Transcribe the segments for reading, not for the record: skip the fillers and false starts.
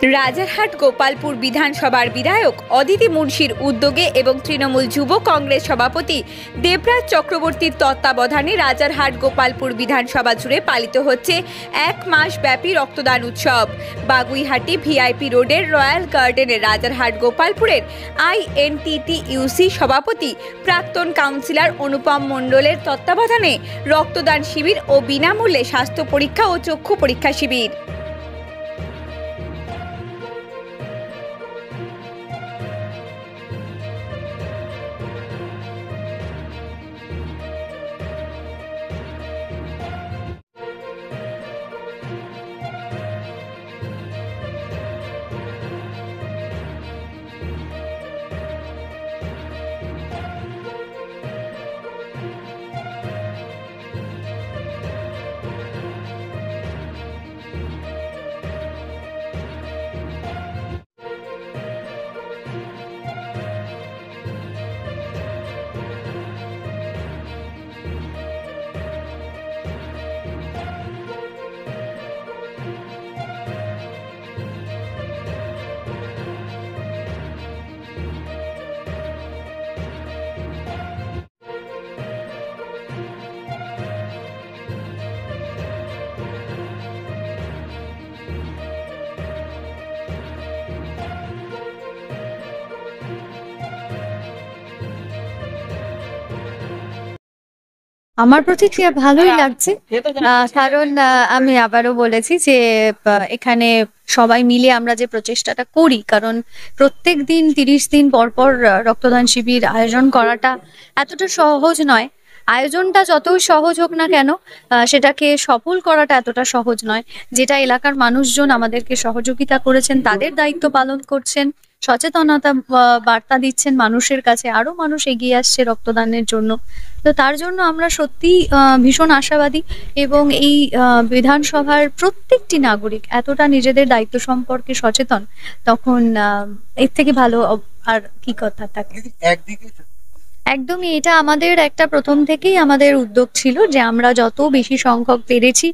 রাজারহাট গোপালপুর বিধানসভার বিধায়ক অদিতি মুন্সির উদ্যোগে এবং তৃণমূল যুব কংগ্রেস সভাপতি দেবরাজ চক্রবর্তীর তত্ত্বাবধানে রাজারহাট গোপালপুর বিধানসভা জুড়ে পালিত হচ্ছে 1 মাস ব্যাপী রক্তদান উৎসব। বাগুইহাটি ভিআইপি রোডের রয়্যাল গার্ডেনের রাজারহাট গোপালপুরের INTTUC সভাপতি প্রাক্তন কাউন্সিলর অনুপম মণ্ডলের তত্ত্বাবধানে রক্তদান শিবির ও বিনামূল্যে স্বাস্থ্য পরীক্ষা ও চক্ষু পরীক্ষা শিবির। আমার প্রতিক্রিয়া ভালোই লাগছে, কারণ আমি আবারও বলেছি যে এখানে সবাই মিলে আমরা যে প্রচেষ্টাটা করি, কারণ প্রত্যেক দিন 30 দিন পর পর রক্তদান শিবির আয়োজন করাটা এতটা সহজ নয়। আয়োজনটা যতই সহজ হোক না কেন, সেটাকে সফল করাটা এতটা সহজ নয়। যেটা এলাকার মানুষজন আমাদেরকে সহযোগিতা করেছেন, তাদের দায়িত্ব পালন করছেন, সচেতনতা বার্তা দিচ্ছেন মানুষের কাছে, আরো মানুষ এগিয়ে আসছে রক্তদানের জন্য। তো তার জন্য আমরা সত্যি ভীষণ আশাবাদী, এবং এই বিধানসভার প্রত্যেকটি নাগরিক এতটা নিজেদের দায়িত্ব সম্পর্কে সচেতন, তখন এর থেকে ভালো আর কি কথা থাকে। একদমই, এটা আমাদের একটা প্রথম থেকেই আমাদের উদ্যোগ ছিল যে আমরা যত বেশি সংখ্যক পেরেছি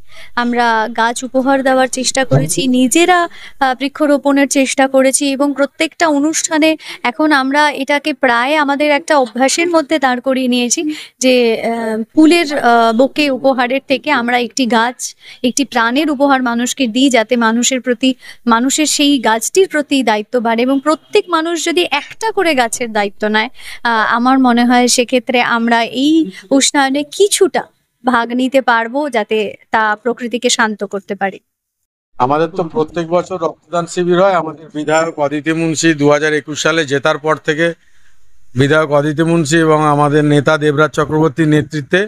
আমরা গাছ উপহার দেওয়ার চেষ্টা করেছি, নিজেরা বৃক্ষরোপণের চেষ্টা করেছি, এবং প্রত্যেকটা অনুষ্ঠানে এখন আমরা এটাকে প্রায় আমাদের একটা অভ্যাসের মধ্যে দাঁড় করিয়ে নিয়েছি যে ফুলের বোকে উপহারের থেকে আমরা একটি গাছ, একটি প্রাণের উপহার মানুষকে দিই, যাতে মানুষের সেই গাছটির প্রতি দায়িত্ব বাড়ে। এবং প্রত্যেক মানুষ যদি একটা করে গাছের দায়িত্ব নেয়, আমার মনে হয় সেক্ষেত্রে আমরা এই উষ্ণায়নে কিছুটা ভাগ নিতে পারবো, যাতে তা প্রকৃতিকে শান্ত করতে পারি। আমাদের তো প্রত্যেক বছর রক্তদান শিবির হয়। আমাদের বিধায়ক অদিতি মুন্সি 2021 সালে জেতার পর থেকে বিধায়ক অদিতি মুন্সি এবং আমাদের নেতা দেবরাজ চক্রবর্তীর নেতৃত্বে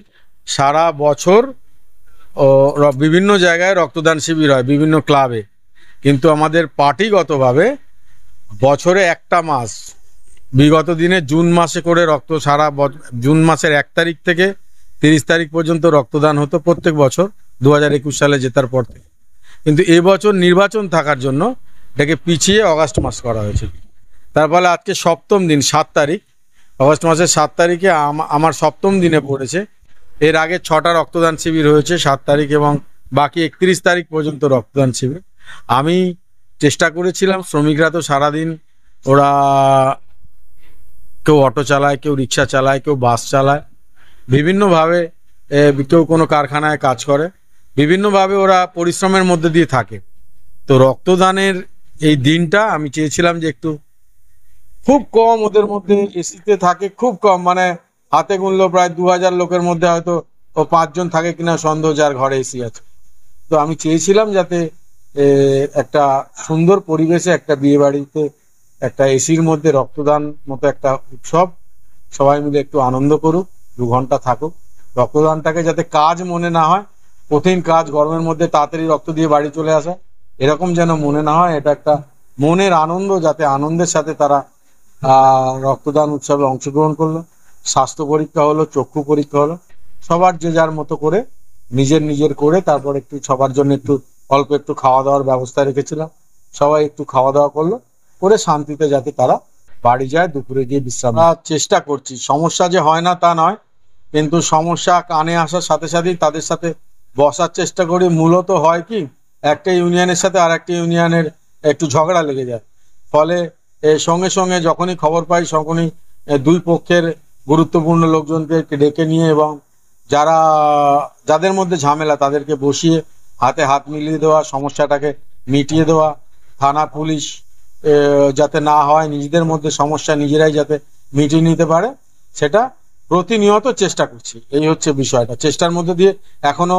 সারা বছর বিভিন্ন জায়গায় রক্তদান শিবির হয়, বিভিন্ন ক্লাবে। কিন্তু আমাদের পার্টিগতভাবে বছরে একটা মাস, বিগত দিনে জুন মাসে করে জুন মাসের 1 তারিখ থেকে 30 তারিখ পর্যন্ত রক্তদান হতো প্রত্যেক বছর 2021 সালে জেতার পর থেকে। কিন্তু এবছর নির্বাচন থাকার জন্য এটাকে পিছিয়ে অগাস্ট মাস করা হয়েছে। তার ফলে আজকে 7ম দিন, 7 তারিখ, অগাস্ট মাসের 7 তারিখে আমার 7ম দিনে পড়েছে। এর আগে 6টা রক্তদান শিবির হয়েছে, 7 তারিখ এবং বাকি 31 তারিখ পর্যন্ত রক্তদান শিবির। আমি চেষ্টা করেছিলাম, শ্রমিকরা তো সারাদিন ওরা কেউ অটো চালায়, কেউ রিক্সা চালায়, কেউ বাস চালায়, বিভিন্নভাবে কেউ কোনো কারখানায় কাজ করে, বিভিন্নভাবে ওরা পরিশ্রমের মধ্যে দিয়ে থাকে। তো রক্তদানের এই দিনটা আমি চেয়েছিলাম যে একটু খুব কম ওদের মধ্যে এসিতে থাকে, খুব কম, মানে হাতে গুনলো প্রায় 2000 লোকের মধ্যে হয়তো 5 জন থাকে কিনা সন্দেহ, যার ঘরে এসি আছে। তো আমি চেয়েছিলাম যাতে একটা সুন্দর পরিবেশে, একটা বিয়ে বাড়িতে একটা এসির মধ্যে রক্তদান মতো একটা উৎসব, সবাই মিলে একটু আনন্দ করুক, 2 ঘন্টা থাকুক। রক্তদানটাকে যাতে কাজ মনে না হয়, কঠিন কাজ, গরমের মধ্যে তাড়াতাড়ি রক্ত দিয়ে বাড়ি চলে আসা, এরকম যেন মনে না হয়। এটা একটা মনের আনন্দ, যাতে আনন্দের সাথে তারা রক্তদান উৎসবে অংশগ্রহণ করলো। স্বাস্থ্য পরীক্ষা হলো, চক্ষু পরীক্ষা হলো, সবার যে যার মতো করে নিজের করে, তারপর একটু সবার জন্য একটু অল্প একটু খাওয়া দাওয়ার ব্যবস্থা রেখেছিলাম। সবাই একটু খাওয়া দাওয়া করলো, করে শান্তিতে যাতে তারা বাড়ি যায়, দুপুরে গিয়ে বিশ্রাম। চেষ্টা করছি, সমস্যা যে হয় না তা নয়, কিন্তু সমস্যা কানে আসার সাথে সাথেই তাদের সাথে বসার চেষ্টা করি। মূলত হয় কি, একটা ইউনিয়নের সাথে আর একটা ইউনিয়নের একটু ঝগড়া লেগে যায়। ফলে সঙ্গে সঙ্গে যখনই খবর পাই তখনই দুই পক্ষের গুরুত্বপূর্ণ লোকজনকে ডেকে নিয়ে এবং যাদের মধ্যে ঝামেলা তাদেরকে বসিয়ে হাতে হাত মিলিয়ে দেওয়া, সমস্যাটাকে মিটিয়ে দেওয়া, থানা পুলিশ যাতে না হয়, নিজেদের মধ্যে সমস্যা নিজেরাই যাতে মিটিয়ে নিতে পারে, সেটা প্রতিনিয়ত চেষ্টা করছি। এই হচ্ছে বিষয়টা। চেষ্টার মধ্যে দিয়ে এখনো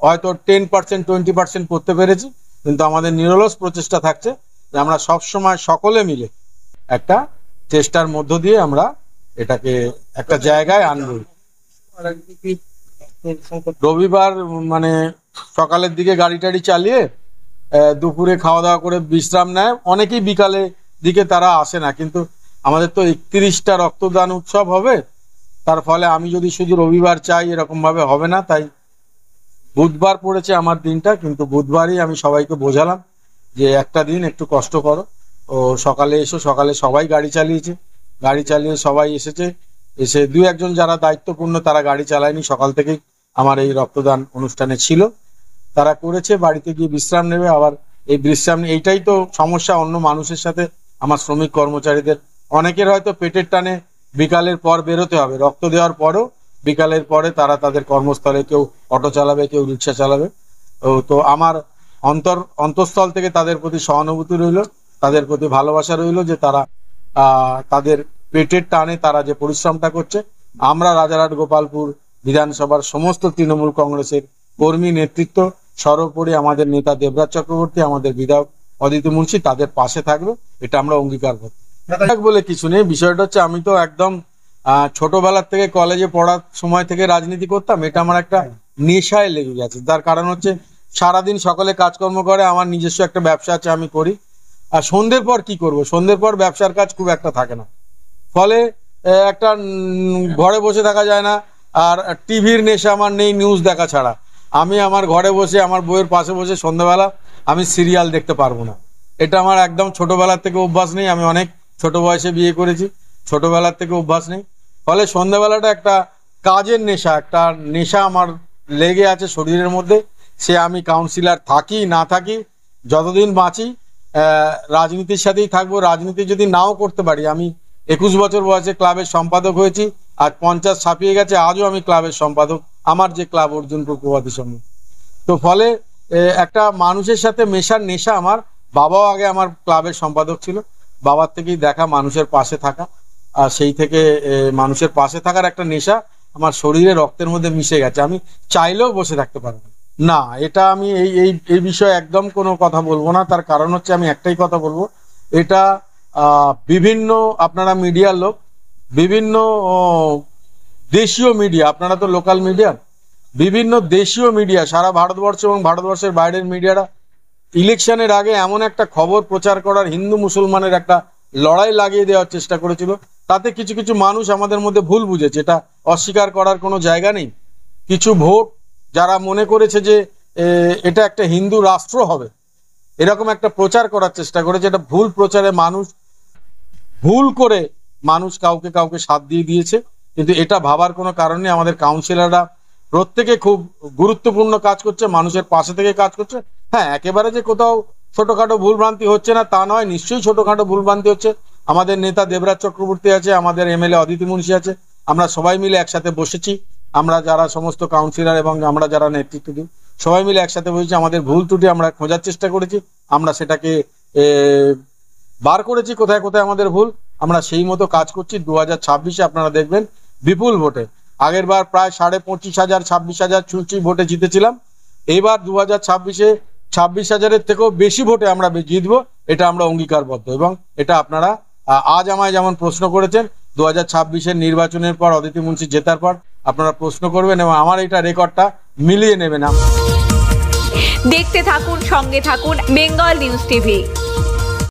হয়তো 10% 20% করতে পেরেছি, কিন্তু আমাদের নিরলস প্রচেষ্টা থাকছে যে আমরা সবসময় সকলে মিলে একটা চেষ্টার মধ্য দিয়ে আমরা এটাকে একটা জায়গায় আনবো। রবিবার মানে সকালের দিকে গাড়ি টাড়ি চালিয়ে দুপুরে খাওয়া দাওয়া করে বিশ্রাম নেয়। অনেকেই বিকালে দিকে তারা আসে না, কিন্তু আমাদের তো 31টা রক্তদান উৎসব হবে, তার ফলে আমি যদি শুধু রবিবার চাই এরকম ভাবে হবে না। তাই বুধবার পড়েছে আমার দিনটা, কিন্তু বুধবারই আমি সবাইকে বোঝালাম যে একটা দিন একটু কষ্ট করো, ও সকালে এসো। সকালে সবাই গাড়ি চালিয়েছে, গাড়ি চালিয়ে সবাই এসেছে। এসে দু একজন যারা দায়িত্বপূর্ণ তারা গাড়ি চালায়নি, সকাল থেকেই আমার এই রক্তদান অনুষ্ঠানে ছিল, তারা করেছে। বাড়িতে গিয়ে বিশ্রাম নেবে। আবার এই বিশ্রাম, এইটাই তো সমস্যা অন্য মানুষের সাথে। আমার শ্রমিক কর্মচারীদের অনেকের হয়তো পেটের টানে বিকালের পর বেরোতে হবে, রক্ত দেওয়ার পরও বিকালের পরে তারা তাদের কর্মস্থলে কেউ অটো চালাবে, কেউ রিক্সা চালাবে। তো আমার অন্তঃস্থল থেকে তাদের প্রতি সহানুভূতি রইল, তাদের প্রতি ভালোবাসা রইল যে তারা তাদের পেটের টানে তারা যে পরিশ্রমটা করছে। আমরা রাজারহাট গোপালপুর বিধানসভার সমস্ত তৃণমূল কংগ্রেসের কর্মী নেতৃত্ব, সর্বোপরি আমাদের নেতা দেবরাজ চক্রবর্তী, আমাদের বিধায়ক অদিতি মুন্সি তাদের পাশে থাকবে, এটা আমরা অঙ্গীকারবদ্ধ। বলে কিছু নেই। বিষয়টা হচ্ছে আমি তো একদম ছোটবেলার থেকে কলেজে পড়ার সময় থেকে রাজনীতি করতাম। এটা আমার একটা নেশায় লেগে গেছে। তার কারণ হচ্ছে সারাদিন সকালে কাজকর্ম করে, আমার নিজস্ব একটা ব্যবসা আছে, আমি করি। আর সন্ধ্যের পর কি করব? সন্ধ্যের পর ব্যবসার কাজ খুব একটা থাকে না, ফলে একটা ঘরে বসে থাকা যায় না। আর টিভির নেশা আমার নেই নিউজ দেখা ছাড়া। আমি আমার ঘরে বসে আমার বইয়ের পাশে বসে সন্ধ্যাবেলা আমি সিরিয়াল দেখতে পারবো না। এটা আমার একদম ছোটবেলার থেকে অভ্যাস নেই। আমি অনেক ছোট বয়সে বিয়ে করেছি, ছোটবেলার থেকে অভ্যাস নেই। ফলে সন্ধ্যাবেলাটা একটা কাজের নেশা, একটা নেশা আমার লেগে আছে শরীরের মধ্যে। সে আমি কাউন্সিলর থাকি না থাকি, যতদিন বাঁচি রাজনীতির সাথেই থাকবো। রাজনীতি যদি নাও করতে পারি, আমি 21 বছর বয়সে ক্লাবের সম্পাদক হয়েছি, আজ 50 ছাপিয়ে গেছে, আজও আমি ক্লাবের সম্পাদক, আমার যে ক্লাব অর্জুনপুর প্রভাতী সঙ্গে। তো ফলে একটা মানুষের সাথে মেশার নেশা আমার। বাবাও আগে আমার ক্লাবের সম্পাদক ছিল, বাবার থেকেই দেখা মানুষের পাশে থাকা, আর সেই থেকে মানুষের পাশে থাকার একটা নেশা আমার শরীরে রক্তের মধ্যে মিশে গেছে। আমি চাইলেও বসে থাকতে পারবো না। এটা আমি এই বিষয়ে একদম কোনো কথা বলবো না। তার কারণ হচ্ছে আমি একটাই কথা বলবো, এটা বিভিন্ন আপনারা মিডিয়ার লোক, বিভিন্ন দেশীয় মিডিয়া, আপনারা তো লোকাল মিডিয়া, বিভিন্ন দেশীয় মিডিয়া সারা ভারতবর্ষ এবং ভারতবর্ষের বাইরের মিডিয়ারা ইলেকশনের আগে এমন একটা খবর প্রচার করার, হিন্দু মুসলমানের একটা লড়াই লাগিয়ে দেওয়ার চেষ্টা করেছিল। তাতে কিছু কিছু মানুষ আমাদের মধ্যে ভুল বুঝেছে, এটা অস্বীকার করার কোনো জায়গা নেই। কিছু ভোট যারা মনে করেছে যে এটা একটা হিন্দু রাষ্ট্র হবে, এরকম একটা প্রচার করার চেষ্টা করেছে। এটা ভুল প্রচারে মানুষ ভুল করে মানুষ কাউকে কাউকে সাথ দিয়ে দিয়েছে, কিন্তু এটা ভাবার কোনো কারণ নেই। আমাদের কাউন্সিলররা প্রত্যেকে খুব গুরুত্বপূর্ণ কাজ করছে, মানুষের পাশে থেকে কাজ করছে। হ্যাঁ, একেবারে যে কোথাও ছোটখাটো ভুলভ্রান্তি হচ্ছে না তা নয়, নিশ্চয়ই ছোটখাটো ভুলভ্রান্তি হচ্ছে। আমাদের নেতা দেবরাজ চক্রবর্তী আছে, আমাদের এমএলএ অদিতি মুন্সি আছে, আমরা সবাই মিলে একসাথে বসেছি। আমরা যারা সমস্ত কাউন্সিলর এবং আমরা যারা নেতৃত্ব দিই সবাই মিলে একসাথে বসেছি। আমাদের ভুল ত্রুটি আমরা খোঁজার চেষ্টা করেছি, আমরা সেটাকে বার করেছি কোথায় কোথায় আমাদের ভুল। আমরা সেই মতো কাজ করছি। 2026-এ আপনারা দেখবেন বিপুল ভোটে, আগের বার প্রায় 25,500 26,000 ছুঁচি ভোটে জিতেছিলাম। এইবার 2026-এ 26,000-এর থেকেও বেশি ভোটে আমরা জিতবো, এটা আমরা অঙ্গীকারবদ্ধ। এবং এটা আপনারা আজ আমায় যেমন প্রশ্ন করেছেন, 2026-এর নির্বাচনের পর অদিতি মুন্সি জেতার পর আপনারা প্রশ্ন করবেন এবং আমার এটা রেকর্ডটা মিলিয়ে নেবেন। দেখতে থাকুন, সঙ্গে থাকুন বেঙ্গল নিউজ টিভি।